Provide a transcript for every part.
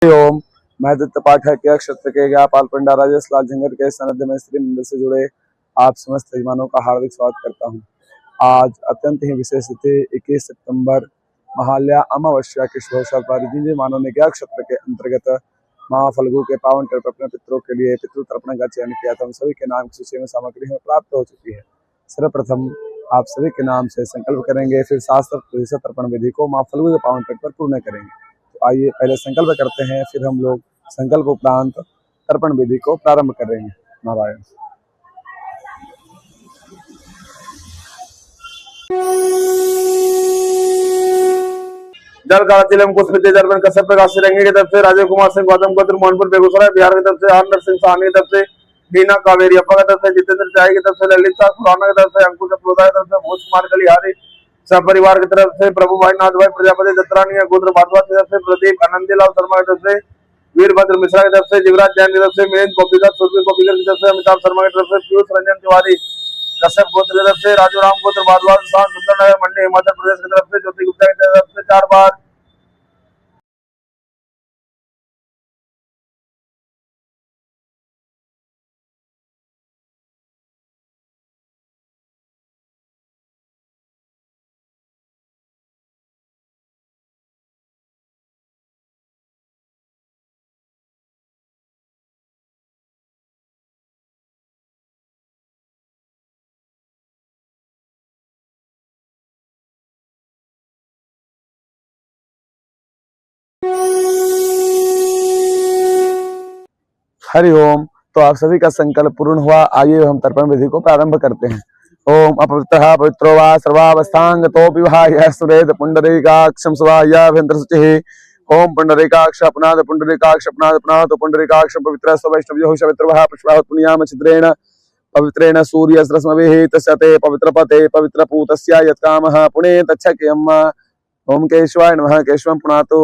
ओम। मैं दत्त पाठक के क्षेत्र के ज्ञापाल पंडा राजेश लाल झंगर के सानिध्य में श्री मंदिर से जुड़े आप समस्त यजमानों का हार्दिक स्वागत करता हूं। आज अत्यंत ही विशेष तिथि 21 सितंबर महालया अमावस्या के शुभ अवसर पर जिन यजमानों ने ज्ञा क्षेत्र के अंतर्गत माँ फल्गु के पावन तट पर अपने पितरों के लिए पितृ तर्पण का चयन किया था, उन सभी के नाम की सूची में सामग्री हमें प्राप्त हो चुकी है। सर्वप्रथम आप सभी के नाम से संकल्प करेंगे, फिर शास्त्र तर्पण विधि को माँ फल्गु के पावन तट पर पूर्ण करेंगे। तो आइए पहले संकल्प करते हैं, फिर हम लोग संकल्प उपरांत तर्पण विधि को प्रारंभ करेंगे। नारायण। जल का तिलम कुछ दर्पण कश्यप प्रकाश रंगे की तरफ से, राजीव कुमार सिंह गौतम गोत्र मोहनपुर बेगूसराय बिहार की तरफ से, आनंद सिंह साहनी की तरफ से, बीना कावेरी अप्पा की तरफ से, जितेंद्र चाय की तरफ से, ललिता खुराना की तरफ से, अंकुश अप्लोदा की तरफ से, भोज कुमार कलिहारी सब परिवार की तरफ से, प्रभु भाई नाथ भाई प्रजापति दत्तरानी गोत्र भारद्वाज की तरफ से, प्रदीप आनंदीलाल शर्मा की तरफ से, वीरभद्र मिश्रा की तरफ से, जीवराज जैन की तरफ से, मेन कॉपीकर सुरभि कॉपीकर की तरफ से, अमिताभ शर्मा की तरफ से, पीयूष रंजन तिवारी कश्यप गोत्र की तरफ से, राजू राम गोत्र भारद्वाज सुंदरनगर मंडी हिमाचल प्रदेश की तरफ से, ज्योति गुप्ता की तरफ से 4 बार, हरि ओम। तो आप सभी का संकल्प पूर्ण हुआ। आइए हम तर्पण विधि को प्रारंभ करते हैं। ओम अपवित्रः पवित्रो वा सर्वावस्थांग तोपि विहाय सुरेद पुंडरीकाक्षं स्वायाभ्यंतर शुचिः। ओम पुंडरीकाक्ष अपनाद पुंडरीकाक्ष अपनाद अपनाद पुंडरीकाक्ष पवित्र वैष्णव्यो पवित्रः पुष्पात् पुण्याम छिद्रेण पवित्रेण सूर्यस्रस्मभिः तस्यते पवित्रपते पवित्रपूतस्य यत्कामः पुणे तच्छक्यम्। ओम केशवाय नमः केशवं पुनातु।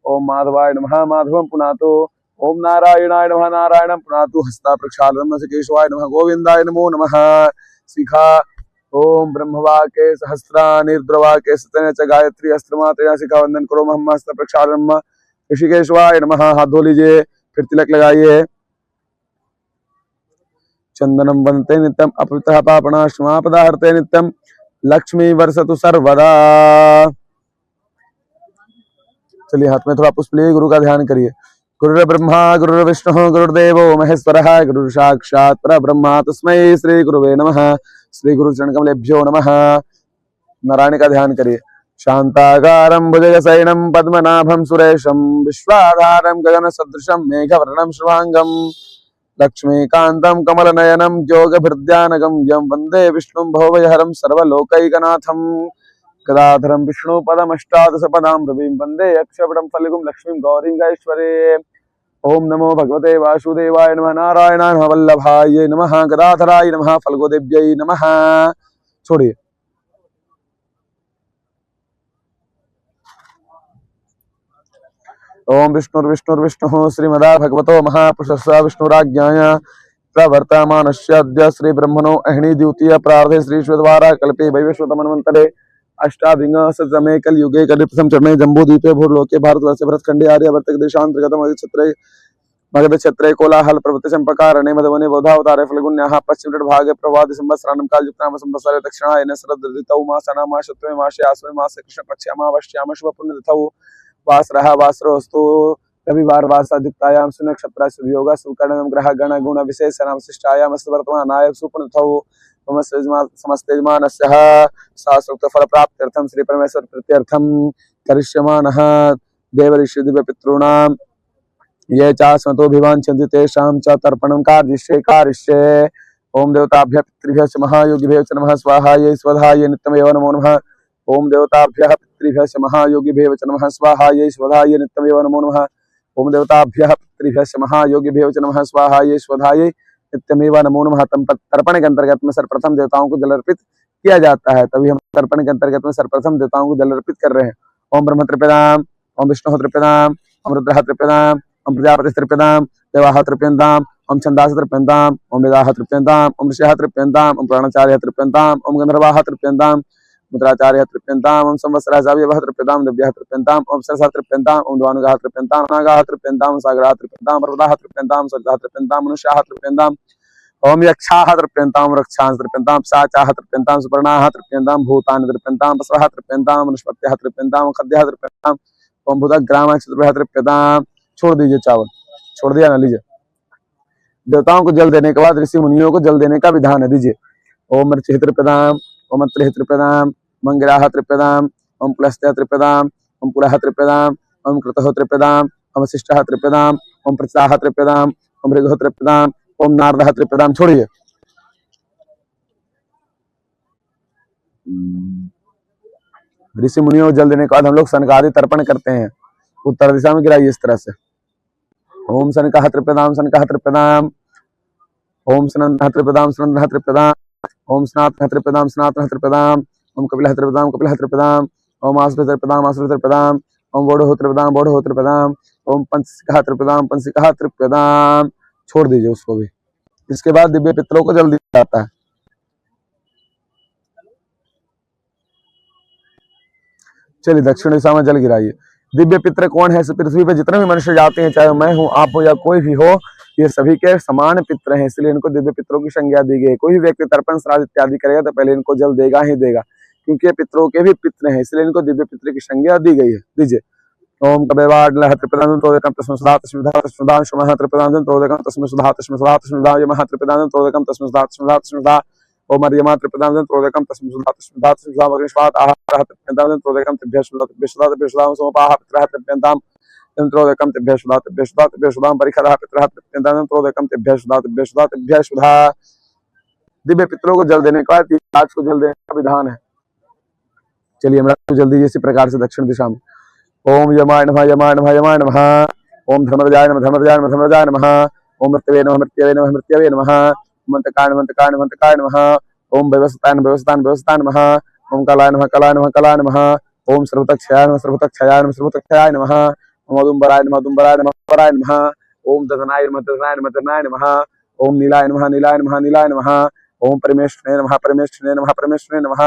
ओम माधवाय नमः माधवं पुनातु। ओम नारायणाय नमः नारायणं पुनातु। हस्ता प्रक्षालनम केशवाय नमः गोविंदाय नमो नमः। शिखा ओम ब्रह्मवाके सहस्रा निर्द्रवाके सतेन च गायत्री अस्त्रमात्रेण शिखा वंदन करो महम हस्त प्रक्षालनम ऋषिकेशवाय नमः। हाथ धो लीजिए, फिर तिलक लगाइए। चंदनम वंदते नित्यम अपवित्रः पापनाशमापदाहर्ते नित्यम लक्ष्मी वर्षतु सर्वदा। चलिए हाथ में थोड़ा पुष्प लिए, गुरु का ध्यान करिए। गुरुर्ब्रह्मा गुरुर्विष्णु गुरुर्देवो महेश्वरः गुरुः साक्षात् परब्रह्म तस्मै श्री गुरुवे नमः। श्री गुरु चरण कमलेभ्यो नमः। नारायण का ध्यान करिए। शांताकारं भुजगशयनं पद्मनाभं सुरेशं विश्वाधारं गगनसदृशं मेघवर्णं शुभांगं लक्ष्मीकान्तं कमलनयनं योगभृद्यानगं यं वन्दे विष्णुं भवभयहरं सर्वलोकैकनाथं। गदाधरं विष्णुपदमष्टादशपदां रविं वन्दे यक्षवरं फल्गुं लक्ष्मीं गौरीं गैश्वरे। ओम नमो भगवते वासुदेवाय नमः। नारायणाय नमः वल्लभाय नमः। गदाधराय नमः फल्गुदेव्यै नमः। छोड़िए। ओम विष्णुर्विष्णुर्विष्णुः श्रीमदा भगवतो महापुरुषस्य विष्णुराज्ञाया प्रवर्तमानस्य अद्य श्री ब्रह्मणो अहिणी द्वितीय प्रार्थे श्री श्वेतवारा कल्पे वैवस्वतमन्वन्तरे अष्टाभिंग सतमे कलयुगे कलिप्रथम चरणे जम्बूद्वीपे भूर्लोके भारतवर्षे भरतखंडे आर्यावर्तक देशांतर्गतम क्षेत्रे मगध क्षेत्रे कोलाहल पर्वत चंपकारणे मधुवने बोधावतारे फल्गुन्याः पश्चिम तट भागे प्रभात दिसंबर काल युक्ताम संवत्सरे दक्षिणायने शरद ऋतौ मासनामा शतमे मासे आश्विन मासे कृष्ण पक्षे अमावस्याम शुभ पुण्य तिथौ वासरः वासरोस्तु रविवार वासादित्यायाम सुनक्षत्रा सुयोग सुकर्ण ग्रह गण गुण विशेष नाम शिष्टायाम वर्तमानाय सुपुण्य तिथौ समस्त यजमानस्य शास्त्रोक्त फल प्राप्त्यर्थं श्री परमेश्वर प्रीत्यर्थं करिष्यमानः देव ऋषि दिव्य पितॄणां ये चास्मतोभिवाञ्छन्ति तेषां च तर्पणं कारयिष्ये। ओम देवताभ्यः पितृभ्यः च महायोगिभ्यः च नमः स्वाहायै स्वधायै नित्यमेव नमो नमः। ओम देवताभ्यः पितृभ्यः च महायोगिभ्यः च नमः स्वाहायै स्वधायै नित्यमेव नमो नमः। ओम देवताभ्यः पितृभ्यः च महायोगिभ्यः च नमः स्वाहायै स्वधायै नित्यमेव नमो नमः। तर्पण के अंतर्गत में सर्वप्रथम देवताओं को जल अर्पित किया जाता है, तभी हम तर्पण के अंतर्गत में सर्वप्रथम देवताओं को जल अर्पित कर रहे हैं। ओम ब्रह्म तृप्यताम, ओम विष्णु तृप्यताम, ओम रुद्र तृप्यताम, ओम प्रजापति तृप्यताम, देवाः तृप्यन्ताम, ओम छंदास तृप्यन्ताम, ओम वेदाः तृप्यन्ताम, ओम ऋषयः तृप्यन्ताम, ओम प्राणाचार्यः तृप्यन्ताम, ओम गंधर्वाः तृप्यन्ताम, मुद्राचार्य तृप्यन्ताम ओम संवत्सरः साव्यवः तृप्यताम दिव्यः तृप्यन्ताम ओम सरसः तृप्यन्ताम ओम द्वानुगाः तृप्यन्ताम नागाः तृप्यन्ताम सागराः तृप्यन्ताम पर्वताः तृप्यन्ताम सरिताः तृप्यन्ताम मनुष्याः तृप्यन्ताम ओम यक्षाः तृप्यन्ताम वृक्षाः तृप्यन्ताम साचाः तृप्यन्ताम सुपर्णाः तृप्यन्ताम भूतानि तृप्यन्ताम पशवः तृप्यन्ताम वनस्पतयः तृप्यन्ताम खद्यः तृप्यन्ताम ओम भूतग्रामः चतुर्भ्यः तृप्यताम। छोड़ दीजिए चावल, छोड़ दिया ना, लीजिए। देवताओं को जल देने के बाद ऋषि मुनियों को जल देने का विधान है, दीजिए। ओम मृत्युः तृप्यताम ओम अत्रिः तृप्यताम मंगराः तृप्यताम ओम पुलस्त्यः तृप्यताम ओम पुरः तृप्यताम ओम कृतः तृप्यताम ओम वसिष्ठः तृप्यताम ओम प्रत्याः तृप्यताम ओम भृगुः तृप्यताम ओम नारदः तृप्यताम। छोड़िए। ऋषि मुनियों को जल देने के बाद हम लोग सनकादि तर्पण करते हैं। उत्तर दिशा में गिराइए इस तरह से। ओम सनकः तृप्यताम सनकः तृप्यताम ओम सनन्तः तृप्यताम सनन्तः तृप्यताम ओम स्नातः तृप्यताम स्नातः तृप्यताम ओम कपिलः तृप्यताम कपिलः तृप्यताम ओम आसुरः तृप्यताम आसुरः तृप्यताम ओम बोडोः तृप्यताम बोडोः तृप्यताम ओम पंसिकः तृप्यताम पंसिकः तृप्यताम। छोड़ दीजिए उसको भी। इसके बाद दिव्य पितरों को जल दिया जाता है। चलिए दक्षिण दिशा में जल गिराइए। दिव्य पितर कौन है? इस पृथ्वी पे जितने भी मनुष्य जाते हैं, चाहे मैं हूँ, आप हो या कोई भी हो, ये सभी के समान पितर हैं, इसलिए इनको दिव्य पितरों की संज्ञा दी गई है। कोई भी व्यक्ति तर्पण श्राद्ध इत्यादि करेगा तो पहले इनको जल देगा ही देगा, क्योंकि ये पितरों के भी पितर हैं, इसलिए इनको दिव्य पितर की संज्ञा दी गई है। दीजिए। ओम कवेवाडलः तृप्यतां तोदकं तस्मै सुधा तस्मै सुधा तस्मै सुधा शुमः तृप्यतां तोदकं तस्मै सुधा तस्मै सुधा तस्मै सुधा यमः तृप्यतां तोदकं तस्मै सुधा तस्मै सुधा तस्मै सुधा ओम अर्यमा तृप्यतां तोदकं तस्मै सुधा तस्मै सुधा तस्मै सुधा वग्निष्वात् आहारः तृप्यतां तोदकं तिभ्यः सुधा तिभ्यः सुधा तिभ्यः सुधा सोमपाः पितरः तृप्यन्तां तोदकं तिभ्यः सुधा तिभ्यः सुधा तिभ्यः सुधा परिखरः पितरः तृप्यन्तां तोदकं तिभ्यः सुधा तिभ्यः सुधा तिभ्यः सुधा। दिव्य पितरों को जल देने के बाद आज को जल देने का विधान है। चलिए हम लोग जल्दी इसी प्रकार से दक्षिण दिशा में। ओम यमाय नमः यमाय नमः यमाय नमः ओम धर्मराजाय नमः धर्मराजाय नमः धर्मराजाय नमः ओम मृत्यवे नमः मृत्यवे नमः मृत्यवे नमः मंतकाय नमः मंतकाय नमः मंतकाय नमः ओम व्यवस्थाय नमः व्यवस्थाय नमः व्यवस्थाय नमः ओम कलाय नमः कलाय नमः कलाय नमः ओम सर्वतक्षयाय नमः सर्वतक्षयाय नमः सर्वतक्षयाय नमः ओम अदुम्बराय नमः अदुम्बराय नमः अदुम्बराय नमः ओम दधनाय नमः दधनाय नमः दधनाय नमः ओम नीलाय नमः नीलाय नमः नीलाय नमः ओम परमेश्वराय नमः परमेश्वराय नमः परमेश्वराय नमः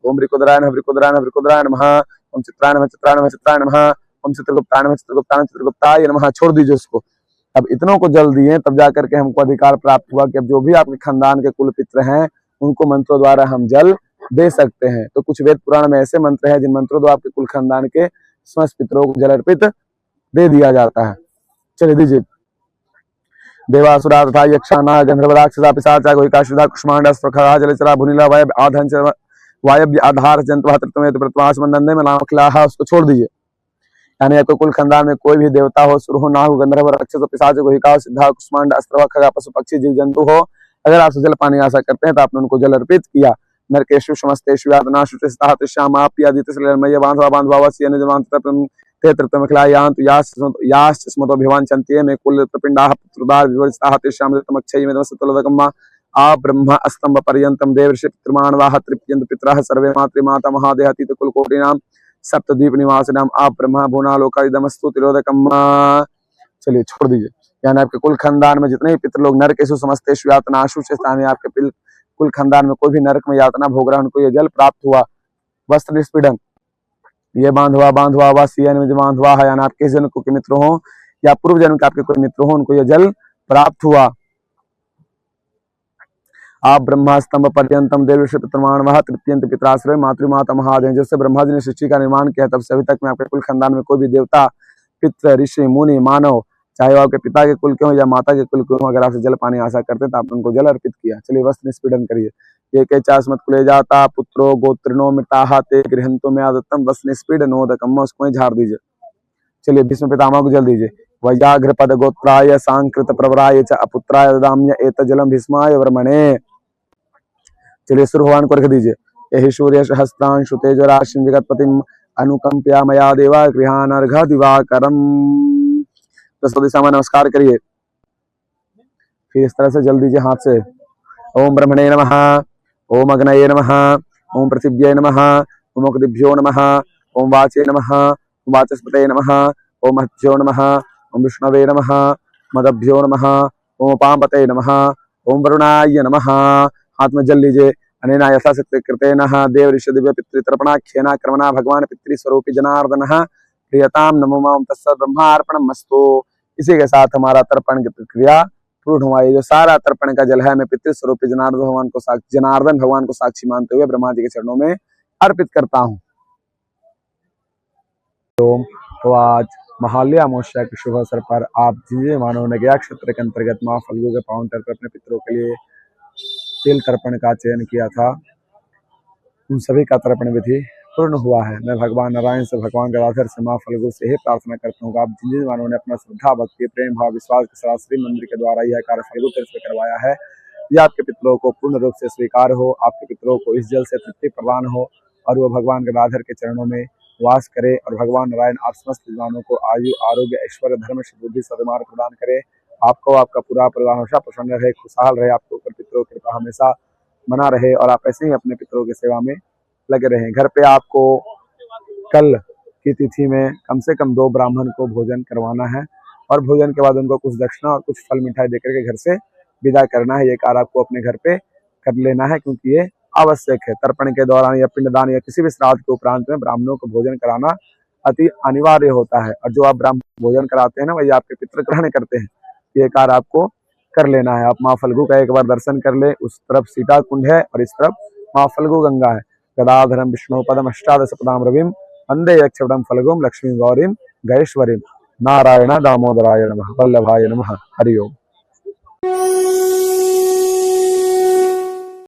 ओम वृकोदराय नमः वृकोदराय नमः वृकोदराय नमः ओम चित्राय नमः चित्राय नमः चित्राय नमः ओम चित्रगुप्ताय नमः चित्रगुप्ताय नमः चित्रगुप्ताय नमः। छोड़ दीजिए उसको। अब इतनों को जल दिए तब जाकर के हमको अधिकार प्राप्त हुआ कि अब जो भी आपके खानदान के कुल पित्र हैं उनको मंत्रों द्वारा हम जल दे सकते हैं। तो कुछ वेद पुराण में ऐसे मंत्र हैं जिन मंत्रों द्वारा आपके कुल खानदान के समस्त पितरों को जल अर्पित दे दिया जाता है। चलिए दीजिए। देवासुरा तथा यक्षाना गंधर्व राक्षसा पिशाचा गोहिकाशुदा कुष्मांडा स्त्रखरा जलचरा भुनीला वायव्य आधंच वायव्य आधार जंतु तृप्तमेत प्रत्वास मंदंदे में नामखिलाहा। उसको छोड़ दीजिए। यानी आपको कुल खानदान में कोई भी देवता हो, सुर हो, नाग, गंधर्व, राक्षस, पिशाच, गोहिका, सिद्धा, कुष्मांड, अस्त्रवा, खगा, पशु पक्षी, जीव जंतु हो, अगर आप जल पानी आशा करते हैं तो आपने उनको जल अर्पित किया। नरकेशु समस्तेषु यातनाशु तिस्ताहतिश्याम आप्यादितिश्लेलमय बांधवा बांधवा वस्य निजमांततम ते तृप्तमखिलायान्तु याश्च स्मतोभिवाञ्छन्ति मे कुलपिण्डाः पुत्रदाः विवर्जिताहतिश्याम तमक्षयमेतमस्तुलदकम्मा आ ब्रह्म अस्तंभ पर्यंतम देवर्षि पितृमानवाः तृप्यन्त पितरः सर्वे मातृमाता महादेहातीत कुलकोटिनाम सप्तद्वीप निवासिनाम आप ब्रह्मा भुवनालोकादिदमस्तु तिरोदकम्। चलिए छोड़ दीजिए। यानी आपके कुल खानदान में जितने भी पितृ लोग नरकेषु समस्तेषु यातनाशु से स्थानीय आपके कुल खानदान में कोई भी नरक में यातना भोग रहा है उनको ये जल प्राप्त हुआ। वस्त्र निष्पीडन ये बांधवा बांधवा वासी बांधवा है, यानी आपके जन्म के मित्र हो या पूर्व जन्म के आपके कोई मित्र हो उनको यह जल प्राप्त हुआ। आप ब्रह्मा स्तंभ पर्यंतम देवर्षि पितृमानवाः तृप्यन्त पितराश्रय मातृमाता महादेव। जैसे ब्रह्मा जी ने सृष्टि का निर्माण किया तब से अभी तक में आपके कुल खानदान में कोई भी देवता, पितृ, ऋषि, मुनि, मानव, चाहे वो आपके पिता के कुल के हो या माता के कुल के हो, अगर आपसे जल पानी आशा करते तो आपने उनको जल अर्पित किया। चलिए वस्त्र निष्पीडन करिए। ये के चास्मत कुले जाता पुत्रो गोत्रिनो मृताः ते गृहंतो में आदत्तम वस्त्र निष्पीडनोदकम्। उसको झाड़ दीजिए। चलिए भीष्म पितामह को जल दीजिए। वैयाघ्रपद गोत्राय सांकृत प्रवराय च अपुत्राय ददाम्य एतज्जलम भीष्माय वर्मणे। चलिए सूर्य भगवान को रख दीजिए। यही सूर्य सहस्त्रांशु तेजो राशिं जगत्पतिम अनुकंप्या मया देवा गृहानर्घ दिवाकरम। दसों दिशा में नमस्कार करिए। फिर इस तरह से जल दीजिए हाथ से। ओम ब्रह्मणे नमः ओम अग्नये नमः ओम पृथिव्यै नमः ओम अग्निभ्यो नमः ओम वाचे नमः ओम वाचस्पतये नमः ओम महद्भ्यो नमः ओम विष्णवे नमः मदभ्यो नमः ओम पांपतये नमः ओम वरुणाय नमः। हाथ में जल लीजिए अनेन यथाशक्ति कृतेन देव ऋषि दिव्य पितृतर्पणाख्येन कर्मणा भगवान पितृस्वरूपी जनार्दन प्रियताम नमो माम तत्सत् ब्रह्मार्पणम मस्तु। इसी के साथ हमारा तर्पण की प्रक्रिया पूर्ण हुआ। ये जो सारा तर्पण का जल है मैं पितृस्वरूपी जनार्दन भगवान को साक्षी मानते हुए ब्रह्मा जी के चरणों में अर्पित करता हूँ। तो आज महालया अमावस्या के शुभ अवसर पर आप जिन मानव ने गया क्षेत्र के अंतर्गत माँ फल्गु के पावन तल पर अपने पितरों के लिए तेल तर्पण का चयन किया था, उन सभी का तर्पण विधि पूर्ण हुआ है। मैं भगवान नारायण से, भगवान गदाधर से, माँ फल्गु से ही प्रार्थना करता हूँ। आप जिन मानव ने अपना श्रद्धा भक्ति प्रेम भाव विश्वास के साथ श्री मंदिर के द्वारा यह कार्य फल्गु तीर्थ में करवाया है, यह आपके पितरों को पूर्ण रूप से स्वीकार हो, आपके पितरों को इस जल से तृप्ति प्रदान हो और वह भगवान गदाधर के चरणों में वास करे और भगवान नारायण आप समस्त विद्वानों को आयु आरोग्य ऐश्वर्य धर्म बुद्धि सद्मार्ग प्रदान करे। आपको आपका पूरा परिवार हमेशा प्रसन्न रहे, खुशहाल रहे, आपके ऊपर पितरों की कृपा हमेशा बना रहे और आप ऐसे ही अपने पितरों की सेवा में लगे रहें। घर पे आपको कल की तिथि में कम से कम 2 ब्राह्मण को भोजन करवाना है और भोजन के बाद उनको कुछ दक्षिणा और कुछ फल मिठाई देकर के घर से विदा करना है। ये कार्य आपको अपने घर पे कर लेना है क्योंकि ये आवश्यक है। तर्पण के दौरान या पिंडदान या किसी भी श्राद्ध के उपरांत में ब्राह्मणों को भोजन कराना अति अनिवार्य होता है और जो आप ब्राह्मण भोजन कराते हैं ना, वही आपके पितृ ग्रहण करते हैं। ये कार्य आपको कर लेना है। आप माँ फल्गु का एक बार दर्शन कर ले। उस तरफ सीता कुंड है और इस तरफ माँ फल्गु गंगा है। गदाधरम विष्णु पदम अष्टादश पदाम रविम वंदे यक्षवरम फल्गुम लक्ष्मी गौरीम गणेश्वरीम। नारायण दामोदराय नमः, वल्लभाय नमः। हरि ओम।